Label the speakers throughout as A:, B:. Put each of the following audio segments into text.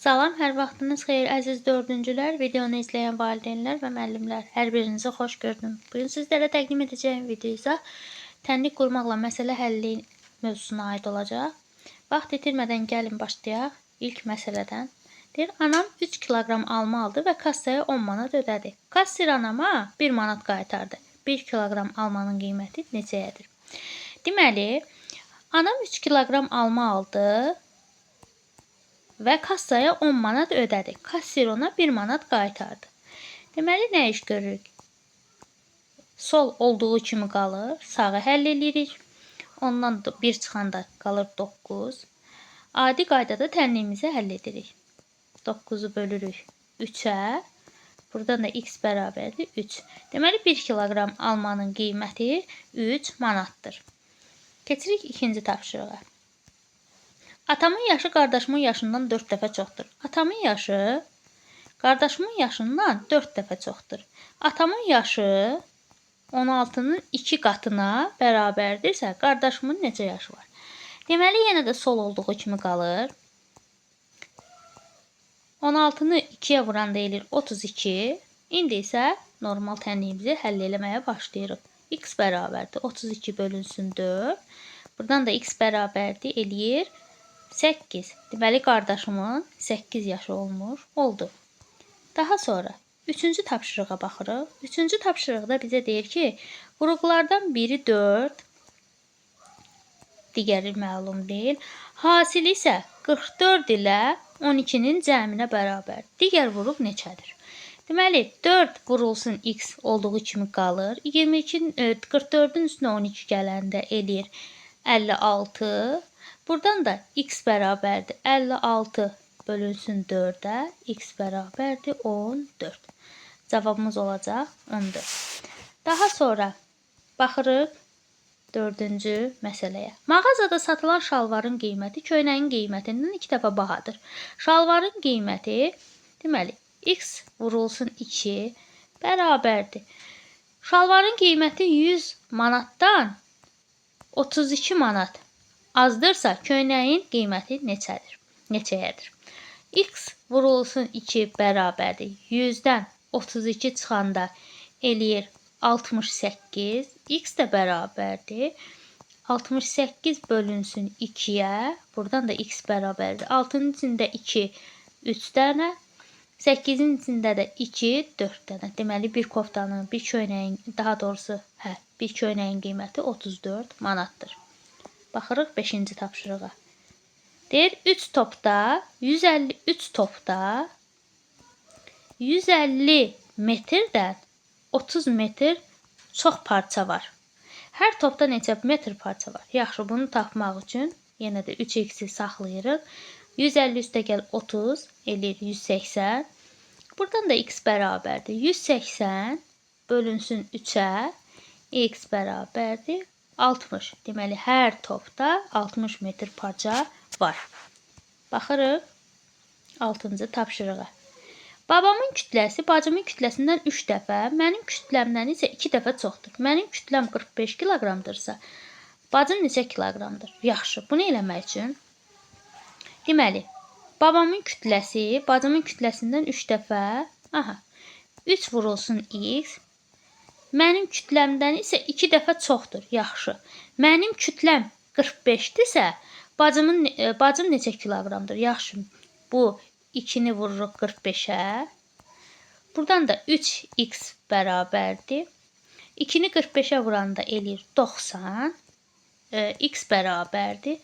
A: Salam, hər vaxtınız xeyir əziz dördüncülər, videonu izləyən valideynlər və müəllimlər. Hər birinizi xoş gördüm. Bugün sizlərə təqdim edəcəyim video isə tənlik qurmaqla məsələ həlli mövzusuna aid olacaq. Vaxt itirmədən gəlin başlayaq. İlk məsələdən. Deyir, anam 3 kiloqram alma aldı və kassaya 10 manat ödədi. Kasser anama 1 manat qaytardı. 1 kiloqram almanın qiyməti neçəyədir? Deməli, anam 3 kiloqram alma aldı və kassaya 10 manat ödədi. Kasser ona 1 manat qaytardı. Deməli, nə iş görürük? Sol olduğu kimi qalır. Sağı həll edirik. Ondan 1 çıxanda qalır 9. Adi qaydada tənliyimizi həll edirik. 9-u bölürük 3-ə. Buradan da x bərabərdir 3. Deməli, 1 kiloqram almanın qiyməti 3 manatdır. Keçirik ikinci tapşırığa. Atamın yaşı qardaşımın yaşından 4 dəfə çoxdur. Atamın yaşı qardaşımın yaşından 4 dəfə çoxdur. Atamın yaşı 16-nın 2 qatına bərabərdirsə, qardaşımın neçə yaşı var? Deməli, yenə də sol olduğu kimi qalır. 16-nı 2-yə vuranda eləyir 32. İndi isə normal tənliyimizi həll eləməyə başlayırıq. X bərabərdir 32 bölünsün 4. Buradan da x bərabərdir eləyir 8. Deməli, qardaşımın 8 yaşı oldu. Daha sonra 3-cü tapşırığa baxırıq. 3-cü tapşırıqda bizə deyir ki, vuruqlardan biri 4, digəri məlum deyil. Hasili isə 44 ilə 12-nin cəminə bərabər. Digər vuruq neçədir? Deməli, 4 vurulsun x olduğu kimi qalır. 44-ün üstünə 12 gələndə eləyir 56. Buradan da x bərabərdir 56 bölünsün 4-ə, x bərabərdir 14. Cavabımız olacaq 14. Daha sonra baxırıq 4-cü məsələyə. Mağazada satılan şalvarın qiyməti köynəyin qiymətindən 2 dəfə bahadır. Şalvarın qiyməti, deməli, x vurulsun 2 bərabərdir. Şalvarın qiyməti 100 manatdan 32 manat azdırsa, köynəyin qiyməti neçəyədir? X vurulsun 2 bərabərdir. 100-dən 32 çıxanda eləyir 68. X də bərabərdir. 68 bölünsün 2-yə. Buradan da x bərabərdir. 6-nın içində 2, 3 dənə. 8-in içində də 2, 4 dənə. Deməli, bir koftanın, bir köynəyin qiyməti 34 manatdır. Baxırıq 5-ci tapşırığa. Deyir, 3 topda 150 metrdən 30 metr çox parça var. Hər topda neçə metr parça var? Yaxşı, bunu tapmaq üçün yenə də 3x-i saxlayırıq. 150 üstə gəl 30 eləyir 180. Buradan da x bərabərdir. 180 bölünsün 3-ə, x bərabərdir 60. Deməli, hər topda 60 metr parça var. Baxırıq 6-cı tapşırığa. Babamın kütləsi bacımın kütləsindən 3 dəfə, mənim kütləmdən isə 2 dəfə çoxdur. Mənim kütləm 45 kiloqramdırsa, bacım neçə kiloqramdır? Yaxşı, bunu eləmək üçün deməli, babamın kütləsi bacımın kütləsindən 3 dəfə, 3 vurulsun x, mənim kütləmdən isə 2 dəfə çoxdur. Yaxşı. Mənim kütləm 45-dirsə, bacım neçə kiloqramdır? Yaxşı. Bu 2-ni vururuq 45-ə. Buradan da 3x bərabərdir. 2-ni 45-ə vuranda eləyir 90. X bərabərdir.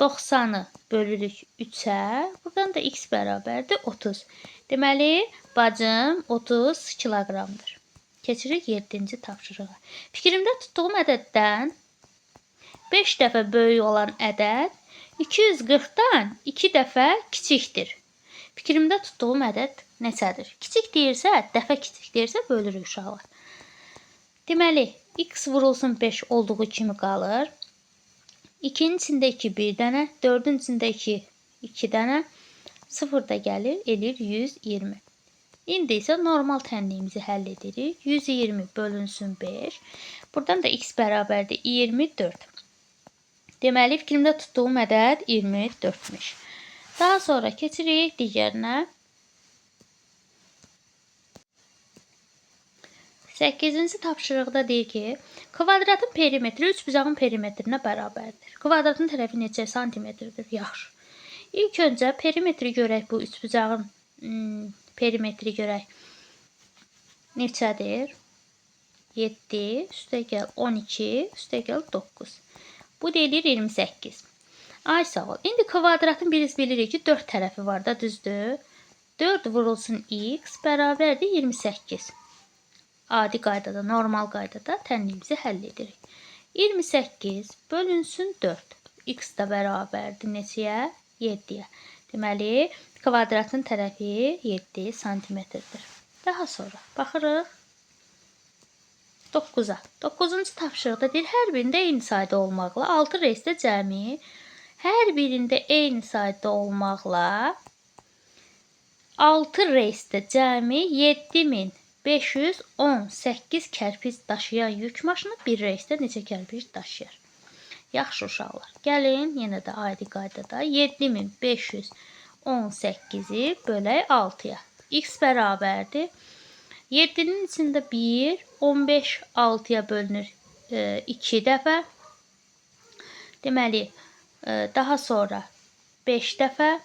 A: 90-ı bölürük 3-ə. Buradan da x bərabərdir 30. Deməli, bacım 30 kiloqramdır. Keçirik 7-ci tapşırığa. Fikrimdə tutduğum ədəddən 5 dəfə böyük olan ədəd 240-dan 2 dəfə kiçikdir. Fikrimdə tutduğum ədəd neçədir? Kiçik deyirsə, dəfə kiçik deyirsə, bölürük uşaqlar. Deməli, x vurulsun 5 olduğu kimi qalır. 2-nin içində 2, 1 dənə. 4-ün içində 2, 2 dənə. 0 da gəlir, eləyir 120. İndi isə normal tənliyimizi həll edirik. 120 bölünsün 5. Buradan da x bərabərdir 24. Deməli, fikrimdə tutduğum ədəd 24'müş. Daha sonra keçirik digərinə. 8-ci tapşırıqda deyir ki, kvadratın perimetri üçbucağın perimetrinə bərabərdir. Kvadratın tərəfi neçə santimetrdir? Yaxşı. İlk öncə perimetri görək, bu üçbucağın perimetri görək. Neçədir? 7, üstəgəl 12, üstəgəl 9. Bu deyilir 28. Ay sağ ol. İndi kvadratın biz bilirik ki, 4 tərəfi var da, düzdür? 4 vurulsun x bərabərdir 28. Adi qaydada, normal qaydada tənliyimizi həll edirik. 28 bölünsün 4. X da bərabərdir neçəyə? 7-yə. Deməli, kvadratın tərəfi 7 santimetrdir. Daha sonra baxırıq 9-a. 9-cu tapşırıqda deyir, hər birində eyni sayda olmaqla 6 reysdə cəmi, hər birində eyni sayda olmaqla 6 reysdə cəmi 7518 kərpic daşıyan yük maşını bir reysdə neçə kərpic daşıyır? Yaxşı uşaqlar, gəlin yenə də adi qaydada 7518-i bölək 6-ya. X bərabərdir. 7-nin içində 1, 15 6-ya bölünür 2 dəfə. Deməli, daha sonra 5 dəfə.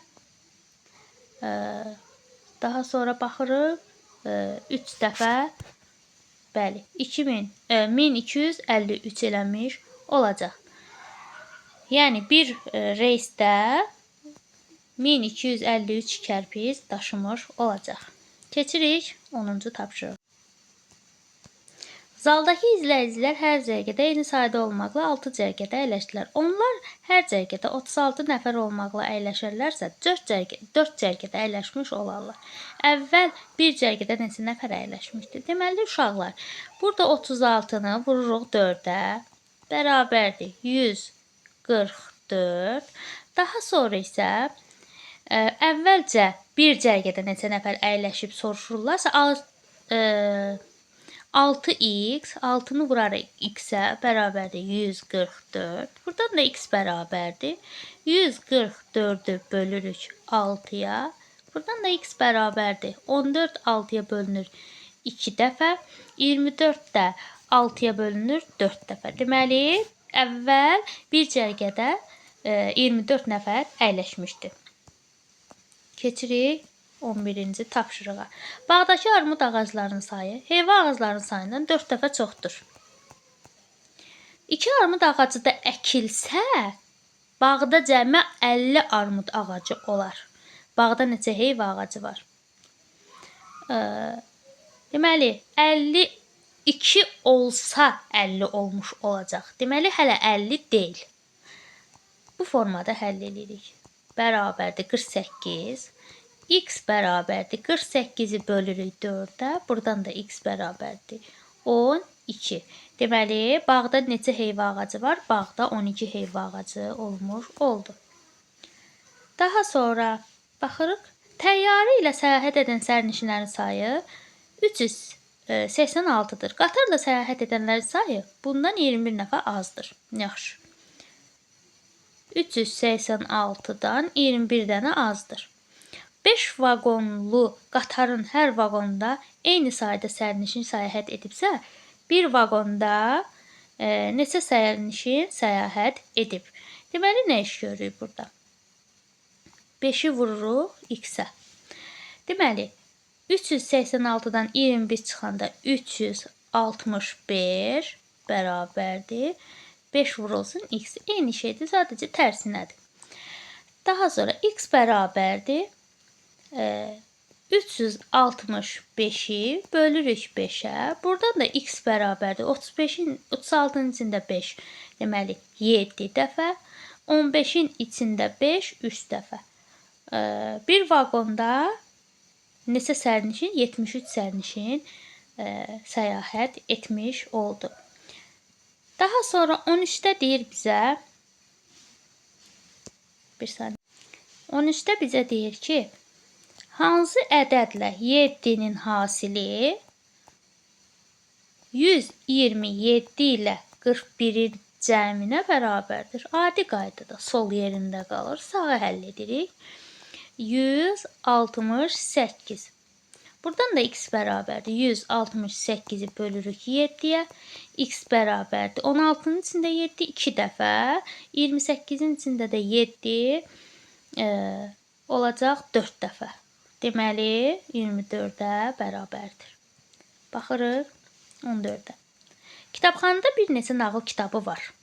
A: Daha sonra baxırıq 3 dəfə. Bəli, 1253 eləmiş olacaq. Yəni, bir reysdə 1253 kərpic daşımış olacaq. Keçirik 10-cu tapşırıq. Zaldakı izləyicilər hər cərgədə eyni sayda olmaqla 6 cərgədə əyləşdilər. Onlar hər cərgədə 36 nəfər olmaqla əyləşərlərsə, 4 cərgədə əyləşmiş olarlar. Əvvəl bir cərgədə neçə nəfər əyləşmişdir? Deməli, uşaqlar, burada 36-nı vururuq 4-ə, bərabərdir 144. Daha sonra isə əvvəlcə bir cərgədə neçə nəfər əyləşib soruşurlarsa, 6x, 6-nı vurarıq x-ə, bərabərdir 144. Buradan da x bərabərdir. 144-ü bölürük 6-ya. Buradan da x bərabərdir. 14 6-ya bölünür 2 dəfə. 24 də 6-ya bölünür 4 dəfə. Deməli, əvvəl bir cərgədə 24 nəfər əyləşmişdir. Keçirik 11-ci tapşırığa. Bağdakı armud ağaclarının sayı heyvan ağaclarının sayından 4 dəfə çoxdur. 2 armud ağacı da əkilsə, bağda cəmi 50 armud ağacı olar. Bağda neçə heyvan ağacı var? Deməli, 52 olsa 50 olmuş olacaq. Deməli, hələ 50 deyil. Bu formada həll edirik. Bərabərdir 48. X bərabərdir 48-i bölürük 4-ə. Buradan da x bərabərdir 12. Deməli, bağda neçə heyvan ağacı var? Bağda 12 heyvan ağacı olmuş oldu. Daha sonra baxırıq. Təyyarə ilə səyahət edən sərnişinlərin sayı 386-dır. Qatarla səyahət edənlərin sayı bundan 21 nəfər azdır. Yaxşı. 386-dan 21 dənə azdır. 5 vaqonlu qatarın hər vaqonda eyni sayda sərnişin səyahət edibsə, bir vaqonda neçə sərnişin səyahət edib? Deməli, nə iş görürük burada? 5-i vururuq x-ə. Deməli, 386-dan 21 çıxanda 365 bərabərdir. 5 vurulsun x. Eyni şeydir, sadəcə tərsinədir. Daha sonra x bərabərdir. 365-i bölürük 5-ə. Buradan da x bərabərdir. 36-nın içində 5. Deməli, 7 dəfə. 15-in içində 5, 3 dəfə. Bir vaqonda neçə sərnişin? 73 sərnişin səyahət etmiş oldu. Daha sonra 13-də deyir bizə 13-də bizə deyir ki, hansı ədədlə 7-nin hasili 127 ilə 41-in cəminə bərabərdir? Adi qaydada sol yerində qalır. Sağa həll edirik. 168. Buradan da x bərabərdir. 168-i bölürük 7-yə. X bərabərdir. 16-nın içində 7 2 dəfə. 28-in içində də 7 olacaq 4 dəfə. Deməli 24-ə bərabərdir. Baxırıq 14-ə. Kitabxanada bir neçə nağıl kitabı var.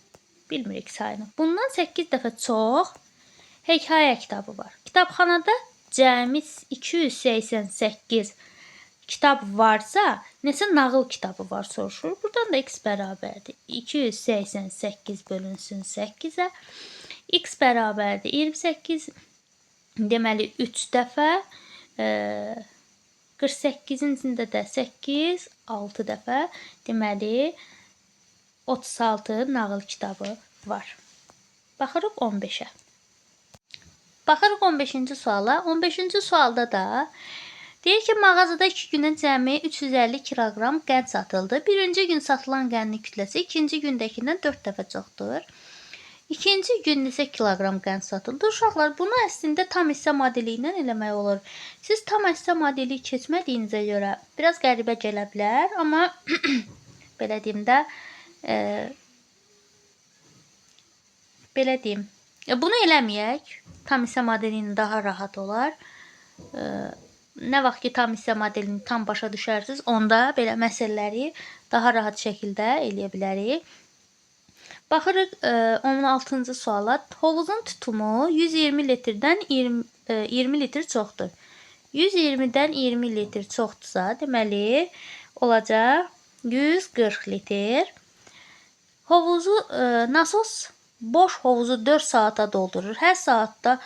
A: Bilmirik sayını. Bundan 8 dəfə çox hekayə kitabı var. Kitabxanada cəmi 288 kitab varsa, neçə nağıl kitabı var soruşur. Buradan da x bərabərdir. 288 bölünsün 8-ə. X bərabərdir 28. Deməli 3 dəfə. 48-in içində də 8, 6 dəfə. Deməli 36 nağıl kitabı var. Baxırıq 15-ə. Baxırıq 15-ci suala. 15-ci sualda da deyir ki, mağazada 2 gündən cəmi 350 kiloqram qənd satıldı. Birinci gün satılan qəndin kütləsi ikinci gündəkindən 4 dəfə çoxdur. İkinci gün neçə kiloqram qənd satıldı? Uşaqlar, bunu əslində tam hissə modeli ilə eləmək olur. Siz tam hissə modeli keçmədiyinizə görə biraz qəribə gələ bilər, amma belə deyim də, belə deyim. Bunu eləməyək. Tam hissə modelini daha rahat olar. Nə vaxt ki, tam hissə modelini tam başa düşərsiniz, onda belə məsələləri daha rahat şəkildə eləyə bilərik. Baxırıq 16-cı suala. Hovuzun tutumu 120 litrdən 20 litr çoxdur. 120-dən 20 litr çoxdursa, deməli olacaq 140 litr. Hovuzu nasos boş hovuzu 4 saata doldurur. Hər saatda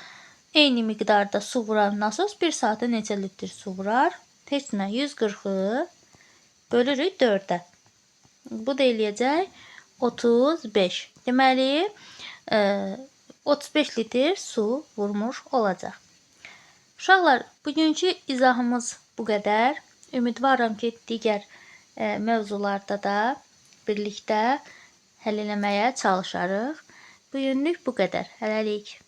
A: eyni miqdarda su vuran nasos 1 saata neçə litr su vurar? Heç nə, 140-ı bölürük 4-ə. Bu da eləyəcək 35. Deməli 35 litr su vurmuş olacaq. Uşaqlar, bugünkü izahımız bu qədər. Ümidvaram ki, digər mövzularda da birlikdə həll eləməyə çalışarıq. Bu günlük bu qədər. Hələlik.